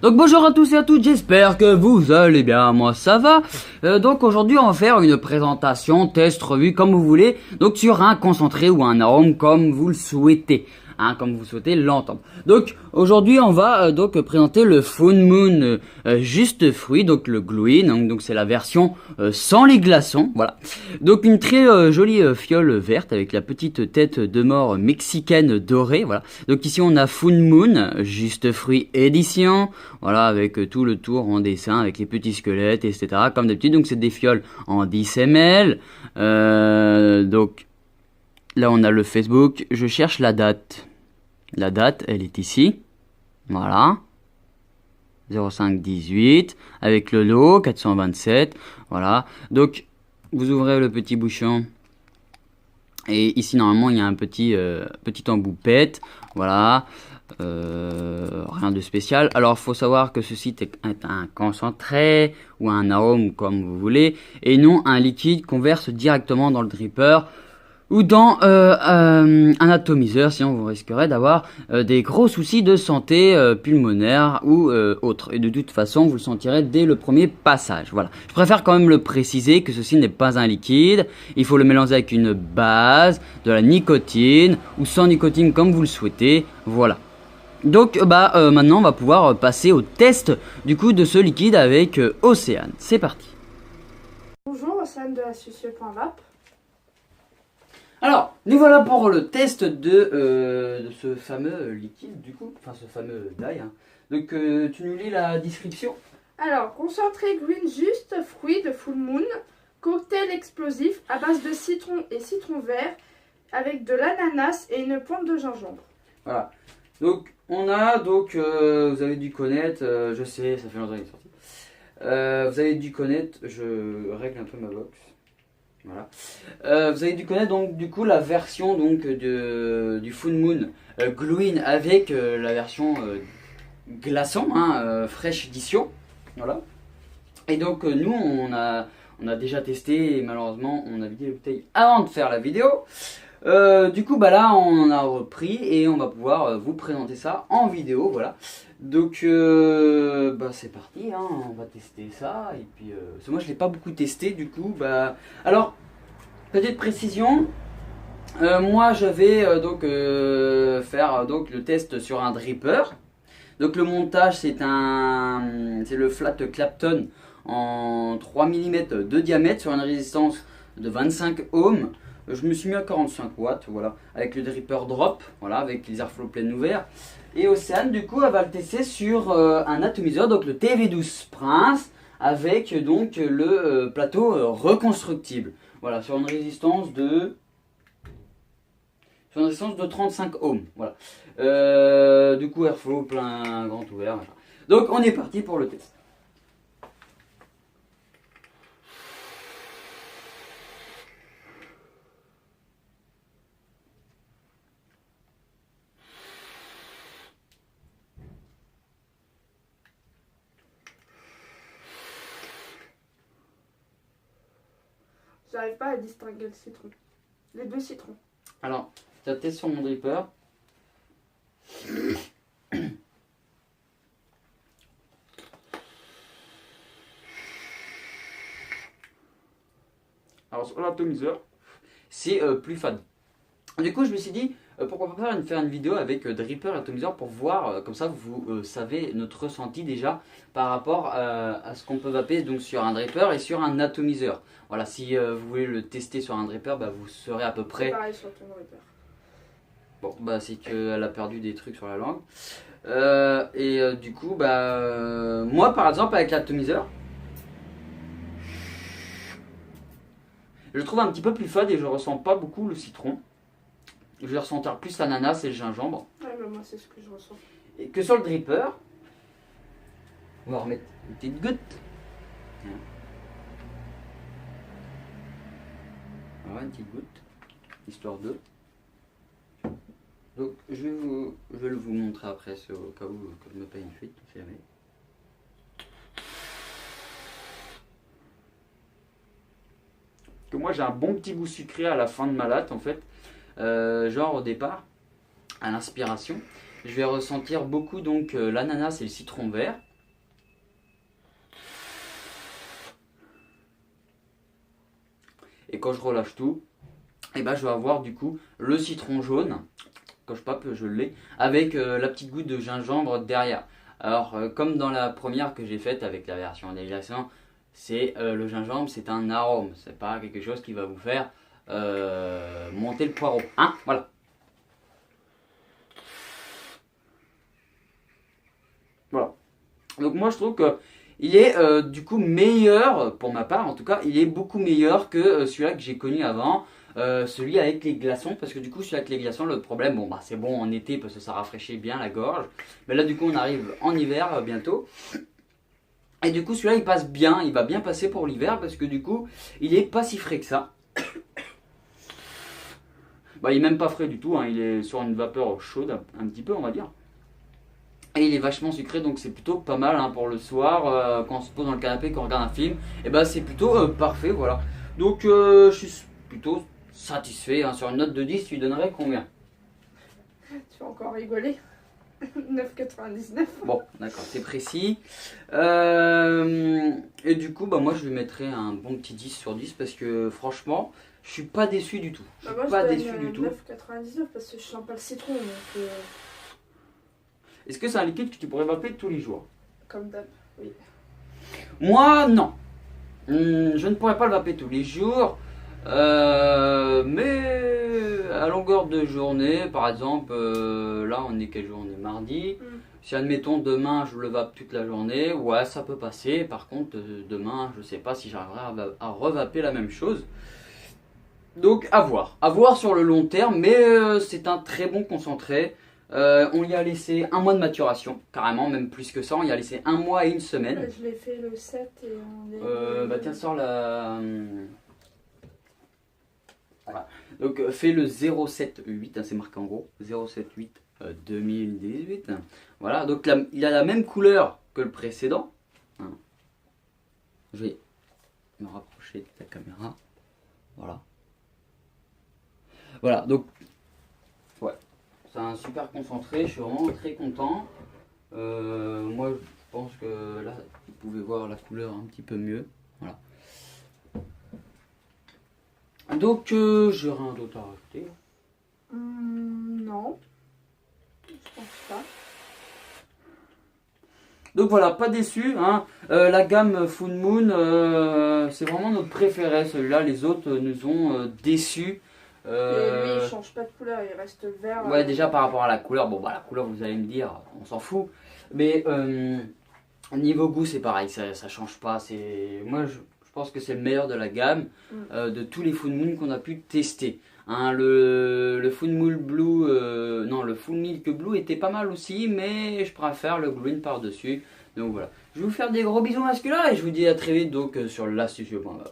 Donc bonjour à tous et à toutes, j'espère que vous allez bien, moi ça va. Donc aujourd'hui on va faire une présentation, test, revue, comme vous voulez, donc sur un concentré ou un arôme comme vous le souhaitez, comme vous souhaitez l'entendre. Donc aujourd'hui on va donc présenter le Full Moon juste fruit, donc le Gluin, donc c'est la version sans les glaçons, voilà. Donc une très jolie fiole verte avec la petite tête de mort mexicaine dorée, voilà. Donc ici on a Full Moon, juste fruit édition, voilà, avec tout le tour en dessin, avec les petits squelettes, etc. Comme d'habitude, donc c'est des fioles en 10 ml. Donc là on a le Facebook, je cherche la date. La date, elle est ici, voilà. 0518 avec le lot 427, voilà. Donc vous ouvrez le petit bouchon et ici normalement il y a un petit embout pète, voilà. Rien de spécial. Alors faut savoir que ceci est un concentré ou un arôme comme vous voulez et non un liquide qu'on verse directement dans le dripper ou dans un atomiseur, sinon vous risquerez d'avoir des gros soucis de santé pulmonaire ou autre. Et de toute façon, vous le sentirez dès le premier passage. Voilà. Je préfère quand même le préciser que ceci n'est pas un liquide. Il faut le mélanger avec une base, de la nicotine ou sans nicotine comme vous le souhaitez. Voilà. Donc maintenant, on va pouvoir passer au test du coup de ce liquide avec Océane. C'est parti. Bonjour, Océane de astucieux.vape. Alors, nous voilà pour le test de ce fameux liquide, du coup, enfin ce fameux dye. Donc, tu nous lis la description? Alors, concentré green juste fruit de Full Moon, cocktail explosif à base de citron et citron vert avec de l'ananas et une pointe de gingembre. Voilà. Donc, on a, vous avez dû connaître, je sais, ça fait longtemps qu'il est sorti. Vous avez dû connaître, je règle un peu ma box. Voilà. Vous avez dû connaître donc du coup la version donc du Full Moon Gluin avec la version glaçon, fraîche édition. Voilà. Et donc nous on a déjà testé et malheureusement on a vidé les bouteilles avant de faire la vidéo. Du coup là on en a repris et on va pouvoir vous présenter ça en vidéo, voilà. Donc c'est parti, on va tester ça et puis parce que moi je l'ai pas beaucoup testé du coup alors petite précision, moi je vais faire le test sur un dripper. Donc le montage c'est le flat Clapton en 3 mm de diamètre sur une résistance de 25 ohms. Je me suis mis à 45 watts, voilà, avec le dripper drop, voilà, avec les airflow plein ouverts. Et Océane, du coup, elle va le tester sur un atomiseur, donc le TV12 Prince, avec donc le plateau reconstructible. Voilà, sur une résistance de 35 ohms, voilà. Du coup, airflow plein grand ouvert. Voilà. Donc, on est parti pour le test. J'arrive pas à distinguer le citron. Les deux citrons. Alors, tu as testé sur mon dripper. Alors sur l'atomiseur, c'est plus fade. Du coup, je me suis dit, pourquoi pas faire une vidéo avec dripper et atomiseur pour voir, comme ça vous savez notre ressenti déjà par rapport à ce qu'on peut vaper donc sur un dripper et sur un atomiseur. Voilà, si vous voulez le tester sur un dripper, vous saurez à peu près. C'est pareil sur ton dripper. Bon, c'est qu'elle a perdu des trucs sur la langue. Du coup, moi par exemple avec l'atomiseur, je le trouve un petit peu plus fade et je ressens pas beaucoup le citron. Je vais ressentir plus l'ananas et le gingembre. Ouais, moi c'est ce que je ressens. Et que sur le dripper, on va remettre une petite goutte. Voilà, une petite goutte, histoire de. Donc je vais vous montrer après, c'est au cas où que je me paye une fuite, on sait jamais. Que moi j'ai un bon petit goût sucré à la fin de ma latte en fait. Genre au départ, à l'inspiration, je vais ressentir beaucoup donc l'ananas et le citron vert. Et quand je relâche tout, et ben je vais avoir du coup le citron jaune, quand je pape je l'ai, avec la petite goutte de gingembre derrière. Alors comme dans la première que j'ai faite avec la version déglaçant, c'est le gingembre, c'est un arôme, c'est pas quelque chose qui va vous faire monter le poireau, hein, voilà. Voilà. Donc moi je trouve que il est du coup meilleur, pour ma part en tout cas, il est beaucoup meilleur que celui-là que j'ai connu avant, celui avec les glaçons, parce que du coup celui avec les glaçons, le problème, bon bah c'est bon en été parce que ça rafraîchit bien la gorge, mais là du coup on arrive en hiver bientôt, et du coup celui-là il passe bien, il va bien passer pour l'hiver parce que du coup il est pas si frais que ça. Bah il est même pas frais du tout, hein, il est sur une vapeur chaude un petit peu on va dire. Et il est vachement sucré, donc c'est plutôt pas mal hein, pour le soir, quand on se pose dans le canapé, quand on regarde un film, et ben c'est plutôt parfait, voilà. Donc je suis plutôt satisfait, hein. Sur une note de 10, tu lui donnerais combien? Tu vas encore rigoler. 9,99. Bon, d'accord, c'est précis. Et du coup, bah, moi je lui mettrais un bon petit 10 sur 10 parce que franchement, je suis pas déçu du tout. Je suis Moi, pas je déçu donne du tout. 9,99 parce que je sens pas le citron. Donc, Est-ce que c'est un liquide que tu pourrais vaper tous les jours? comme d'hab, oui. Moi, non. Je ne pourrais pas le vaper tous les jours. Mais à longueur de journée, par exemple, là on est quel jour? On est mardi. Si admettons demain je le vape toute la journée, ouais ça peut passer. Par contre demain je sais pas si j'arriverai à revaper la même chose. Donc à voir sur le long terme, mais c'est un très bon concentré. On y a laissé un mois de maturation, carrément, même plus que ça, on y a laissé un mois et une semaine. Je l'ai fait le 7 et on est... Bah tiens, sors la... Voilà. Donc fais le 078, hein, c'est marqué en gros, 078 2018. Voilà, donc il a la même couleur que le précédent. Hein. Je vais me rapprocher de la caméra. Voilà. Voilà, donc ouais, c'est un super concentré, je suis vraiment très content. Moi je pense que là, vous pouvez voir la couleur un petit peu mieux. Voilà. Donc, j'aurais un d'autre à rajouter. Non, je pense pas. Donc voilà, pas déçu. Hein. La gamme Full Moon, c'est vraiment notre préféré. Celui-là, les autres nous ont déçus. Et lui, il change pas de couleur, il reste vert. Ouais, déjà par rapport à la couleur, bon, bah la couleur, vous allez me dire, on s'en fout. Mais niveau goût, c'est pareil, ça change pas. Moi, je pense que c'est le meilleur de la gamme, de tous les Full Moon qu'on a pu tester. Hein, le Full Moon Blue, non, le Full Milk Blue était pas mal aussi, mais je préfère le Green par-dessus. Donc voilà. Je vais vous faire des gros bisous masculins et je vous dis à très vite donc sur l'astucieux.com.